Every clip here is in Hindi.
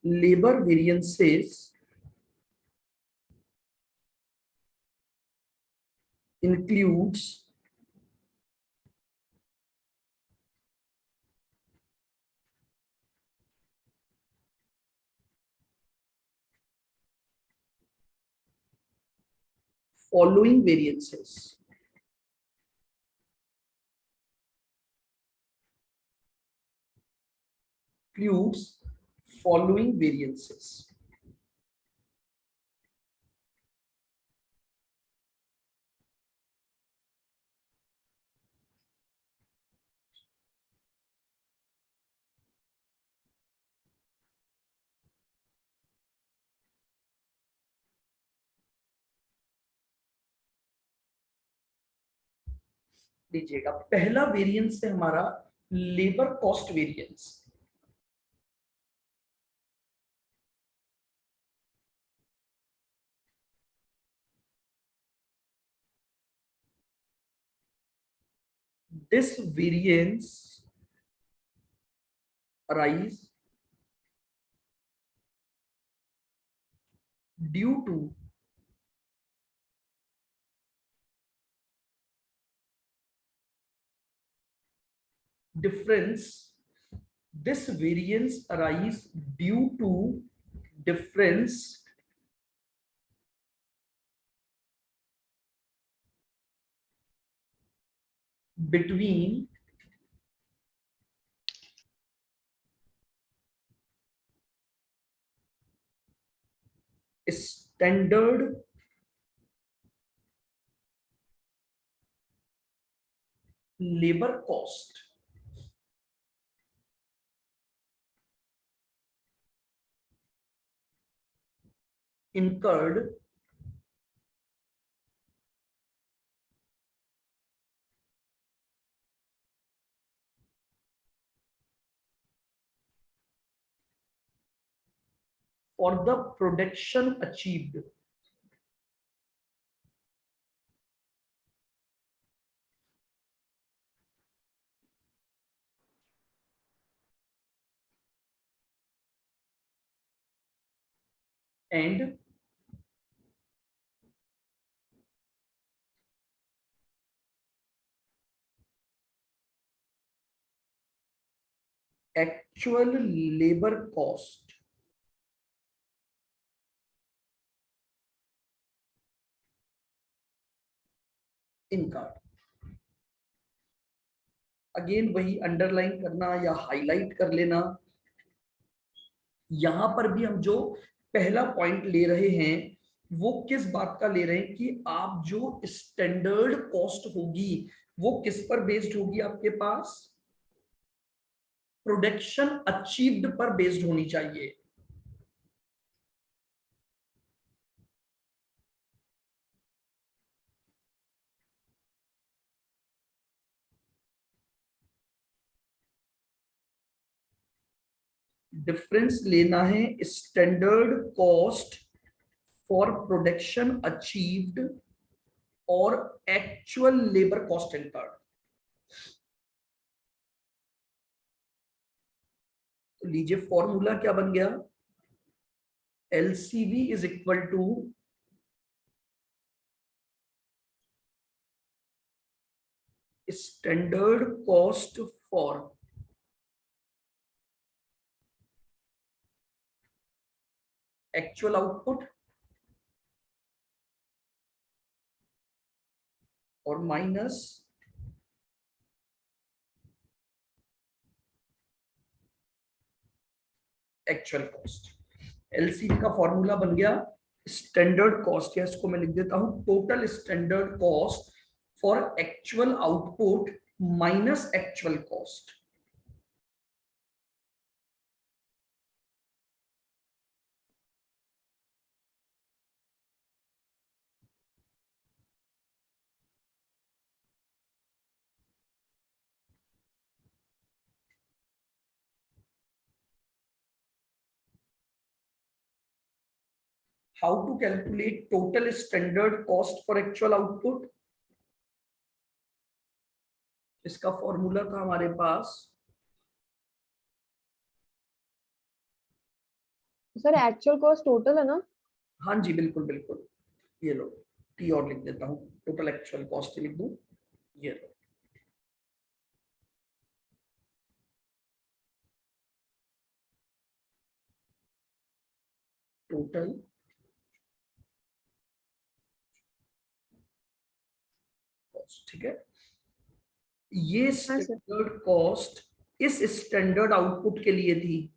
labor variances includes following variances. Includes following variances. लीजिएगा, पहला वेरिएंस है हमारा labour cost variance. This variance arise due to difference. This variance arise due to difference between standard labor cost incurred for the production achieved and actual labor cost incurred। Again वही अंडरलाइन करना या हाईलाइट कर लेना। यहां पर भी हम जो पहला पॉइंट ले रहे हैं वो किस बात का ले रहे हैं कि आप जो स्टैंडर्ड कॉस्ट होगी वो किस पर बेस्ड होगी, आपके पास प्रोडक्शन अचीव्ड पर बेस्ड होनी चाहिए। डिफरेंस लेना है standard cost for production achieved और एक्चुअल लेबर कॉस्ट इनकर्ड। तो लीजिए फॉर्मूला क्या बन गया, LCV is equal to standard cost for actual output और माइनस एक्चुअल कॉस्ट। एलसीवी का फॉर्मूला बन गया स्टैंडर्ड कॉस्ट, या इसको मैं लिख देता हूं total standard cost for actual output minus actual cost. How to calculate total standard cost for actual output? इसका फॉर्मूला था हमारे पास सर एक्चुअल कॉस्ट टोटल है ना? हाँ जी बिल्कुल बिल्कुल, ये लो टी और लिख देता हूँ, टोटल एक्चुअल कॉस्ट लिख दूं, ये लो। टोटल कॉस्ट, ठीक है। ये हाँ सर। स्टैंडर्ड कॉस्ट इस स्टैंडर्ड आउटपुट के लिए थी।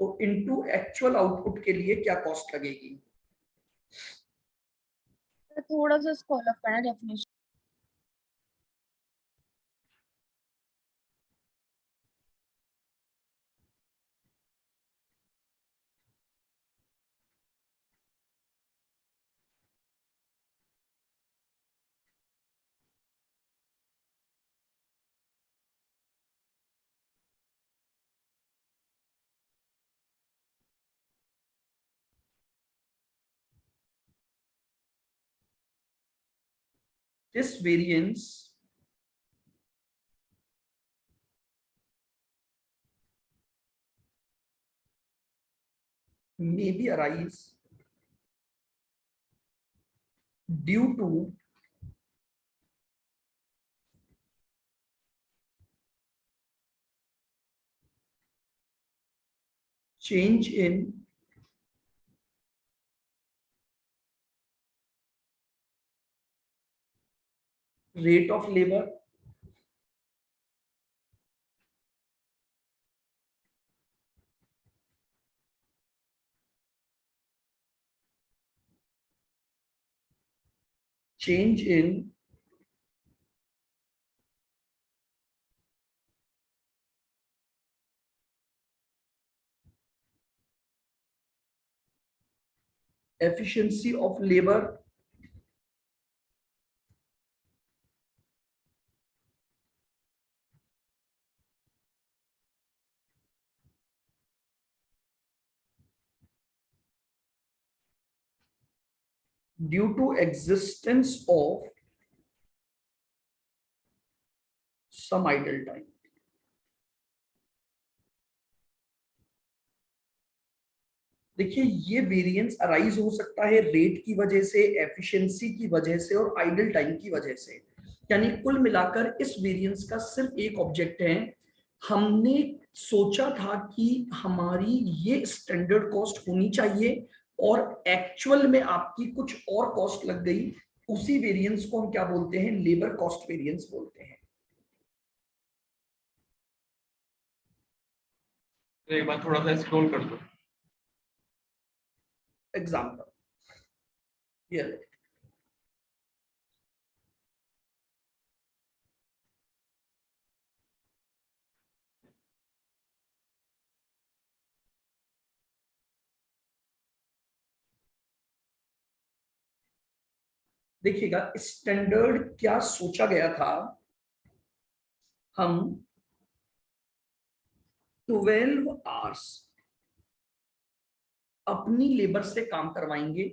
तो इनटू एक्चुअल आउटपुट के लिए क्या कॉस्ट लगेगी? थोड़ा सा स्क्रॉल अप करना definition. This variance may be arise due to change in rate of labor, change in efficiency of labor, due to existence of some idle time। देखिए ये वेरिएंस अराइज हो सकता है रेट की वजह से, एफिशिएंसी की वजह से और आइडल टाइम की वजह से। यानी कुल मिलाकर इस वेरिएंस का सिर्फ एक ऑब्जेक्ट है। हमने सोचा था कि हमारी ये स्टैंडर्ड कॉस्ट होनी चाहिए और एक्चुअल में आपकी कुछ और कॉस्ट लग गई। उसी वेरिएंस को हम क्या बोलते हैं? लेबर कॉस्ट वेरिएंस बोलते हैं। तो एक बार थोड़ा सा स्क्रॉल कर दो। एग्जाम्पल ये देखिएगा, स्टैंडर्ड क्या सोचा गया था, हम 12 आवर्स अपनी लेबर से काम करवाएंगे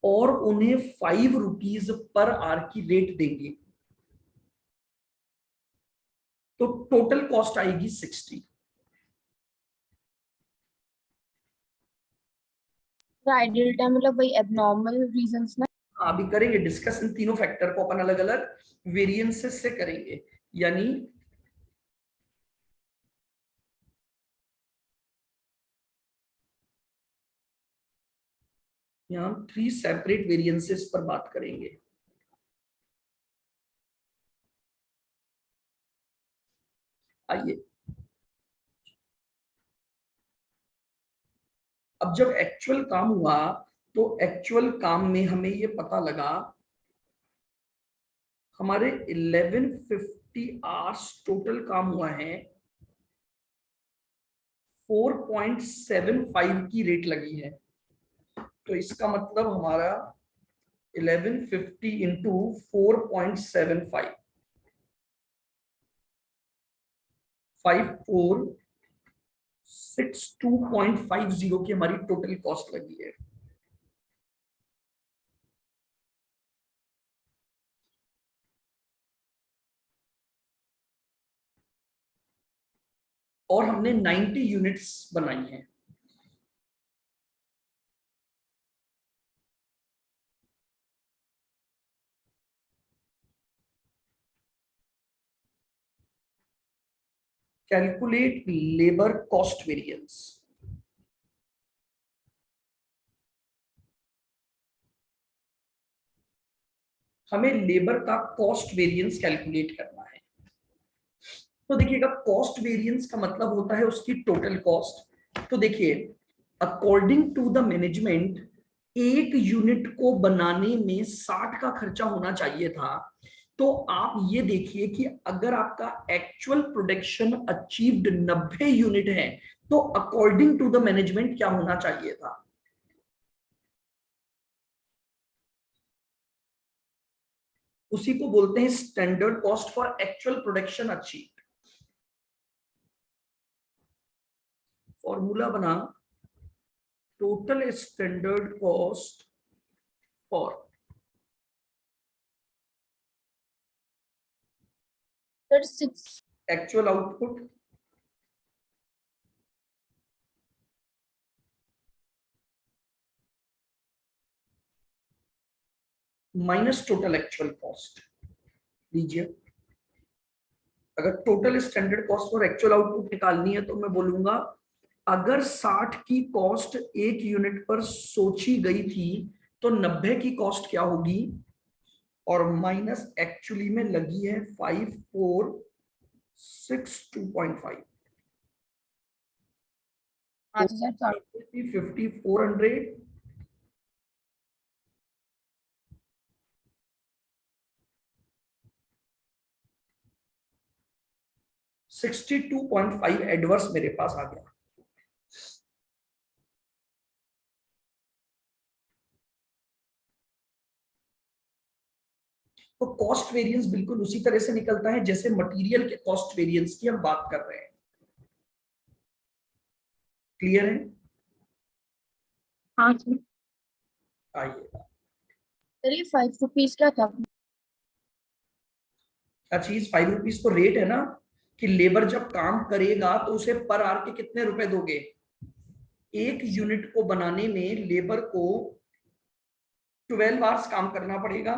और उन्हें 5 रुपीज पर आवर की रेट देंगे, तो टोटल कॉस्ट आएगी 60। आइडियल टाइम मतलब वही एबनॉर्मल रीजंस ना। अभी करेंगे डिस्कस, इन तीनों फैक्टर को अपन अलग अलग वेरिएंसेस से करेंगे। यानी यहां 3 सेपरेट वेरिएंसेस पर बात करेंगे। आइए, अब जब एक्चुअल काम हुआ तो एक्चुअल काम में हमें ये पता लगा हमारे 1150 आवर्स टोटल काम हुआ है, 4.75 की रेट लगी है। तो इसका मतलब हमारा 1150 इंटू 4.75, 54 62.50 की हमारी टोटल कॉस्ट लगी है। और हमने 90 यूनिट्स बनाई हैं। Calculate labour cost variance. हमें लेबर का कॉस्ट वेरिएंस कैलकुलेट करना है। तो देखिएगा, कॉस्ट वेरिएंस का मतलब होता है उसकी टोटल कॉस्ट। तो देखिए, अकॉर्डिंग टू द मैनेजमेंट एक यूनिट को बनाने में 60 का खर्चा होना चाहिए था। तो आप ये देखिए कि अगर आपका एक्चुअल प्रोडक्शन अचीव्ड 90 यूनिट है तो अकॉर्डिंग टू द मैनेजमेंट क्या होना चाहिए था। उसी को बोलते हैं standard cost for actual production achieve. Formula बना total standard cost for sir 6 actual output minus total actual cost. लीजिए, अगर टोटल स्टैंडर्ड कॉस्ट और एक्चुअल आउटपुट निकालनी है तो मैं बोलूंगा अगर 60 की कॉस्ट एक यूनिट पर सोची गई थी तो 90 की कॉस्ट क्या होगी, और माइनस एक्चुअली में लगी है 5462.5। हाँ जी सर 5400 62.5 एडवर्स मेरे पास आ गया। तो कॉस्ट वेरिएंस बिल्कुल उसी तरह से निकलता है जैसे मटेरियल के कॉस्ट वेरिएंस की हम बात कर रहे हैं। क्लियर है? हाँ सर। आइए, सर ये 5 रुपीज क्या था? क्या चीज 5 रुपीज तो रेट है ना, कि लेबर जब काम करेगा तो उसे पर आवर के कितने रुपए दोगे। एक यूनिट को बनाने में लेबर को 12 आवर्स काम करना पड़ेगा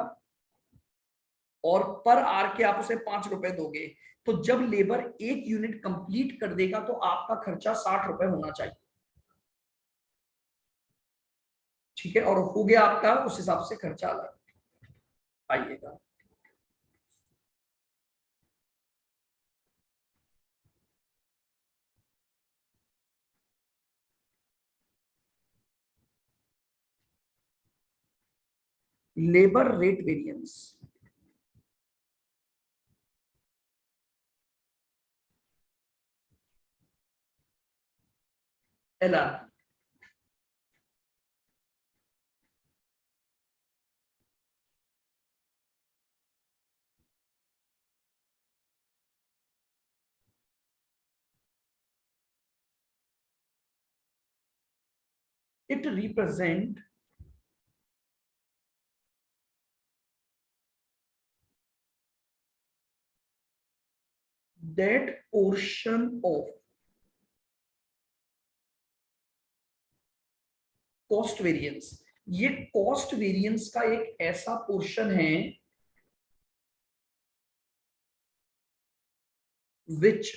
और पर आवर के आप उसे 5 रुपए दोगे। तो जब लेबर एक यूनिट कंप्लीट कर देगा तो आपका खर्चा 60 रुपए होना चाहिए। ठीक है, और हो गया आपका उस हिसाब से खर्चा अलग। आइएगा, labour rate variance. LR it represent that portion of cost variance. ये कॉस्ट वेरिएंस का एक ऐसा पोर्शन है which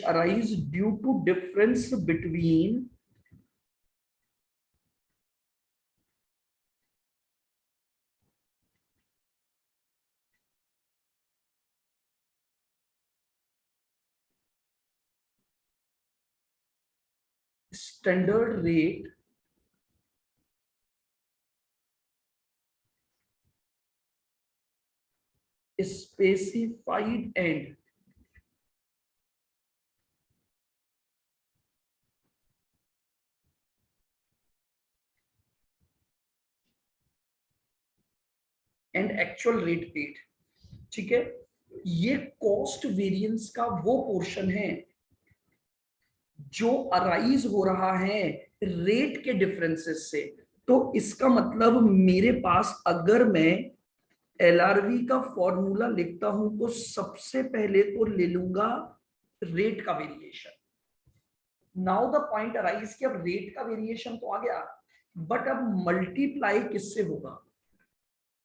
arise due to difference between standard rate is specified and actual rate paid। ठीक है, ये कॉस्ट वेरिएंस का वो पोर्शन है जो अराइज हो रहा है रेट के डिफरेंसेस से। तो इसका मतलब मेरे पास अगर मैं एलआरवी का फॉर्मूला लिखता हूं तो सबसे पहले तो ले लूंगा रेट का variation. Now the point arise कि अब रेट का वेरिएशन तो आ गया, बट अब मल्टीप्लाई किससे होगा?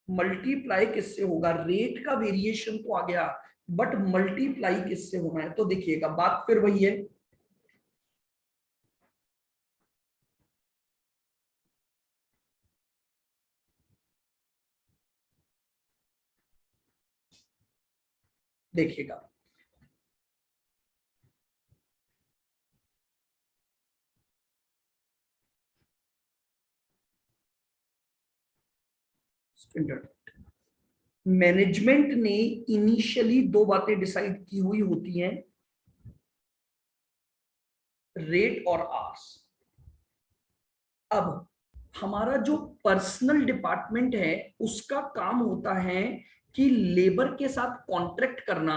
मल्टीप्लाई किससे होगा? रेट का वेरिएशन तो आ गया, बट मल्टीप्लाई किससे होना है? तो देखिएगा बात फिर वही है, देखिएगा स्टैंडर्ड मैनेजमेंट ने इनिशियली दो बातें डिसाइड की हुई होती हैं, रेट और आर्स। अब हमारा जो पर्सनल डिपार्टमेंट है उसका काम होता है कि लेबर के साथ कॉन्ट्रैक्ट करना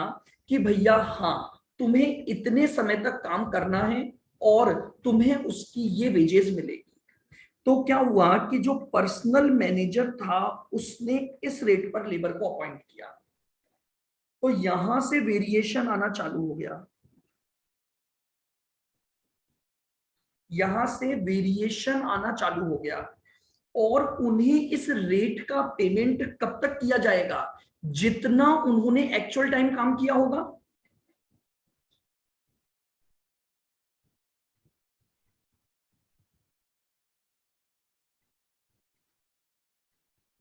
कि भैया हाँ तुम्हें इतने समय तक काम करना है और तुम्हें उसकी ये वेजेस मिलेगी। तो क्या हुआ कि जो पर्सनल मैनेजर था उसने इस रेट पर लेबर को अपॉइंट किया, तो यहां से वेरिएशन आना चालू हो गया, यहां से वेरिएशन आना चालू हो गया। और उन्हें इस रेट का पेमेंट कब तक किया जाएगा? जितना उन्होंने एक्चुअल टाइम काम किया होगा।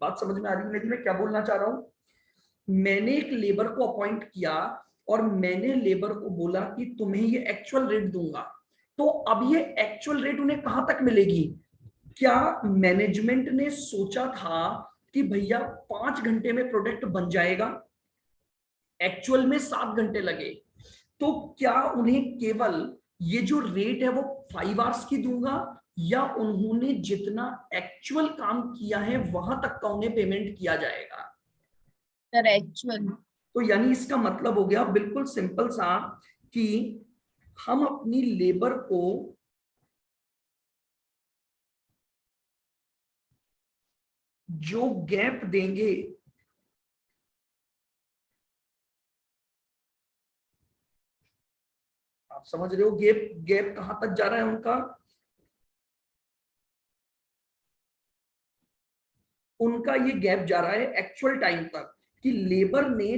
बात समझ में आ रही है लेकिन मैं क्या बोलना चाह रहा हूं? मैंने एक लेबर को अपॉइंट किया और मैंने लेबर को बोला कि तुम्हें ये एक्चुअल रेट दूंगा। तो अब ये एक्चुअल रेट उन्हें कहां तक मिलेगी? क्या मैनेजमेंट ने सोचा था कि भैया 5 घंटे में प्रोडक्ट बन जाएगा, एक्चुअल में 7 घंटे लगे, तो क्या उन्हें केवल ये जो रेट है वो 5 आवर्स की दूंगा, या उन्होंने जितना एक्चुअल काम किया है वहां तक का उन्हें पेमेंट किया जाएगा? Sir actual. तो यानी इसका मतलब हो गया बिल्कुल सिंपल सा कि हम अपनी लेबर को जो गैप देंगे, आप समझ रहे हो गैप गैप कहां तक जा रहा है उनका? उनका ये गैप जा रहा है एक्चुअल टाइम तक कि लेबर ने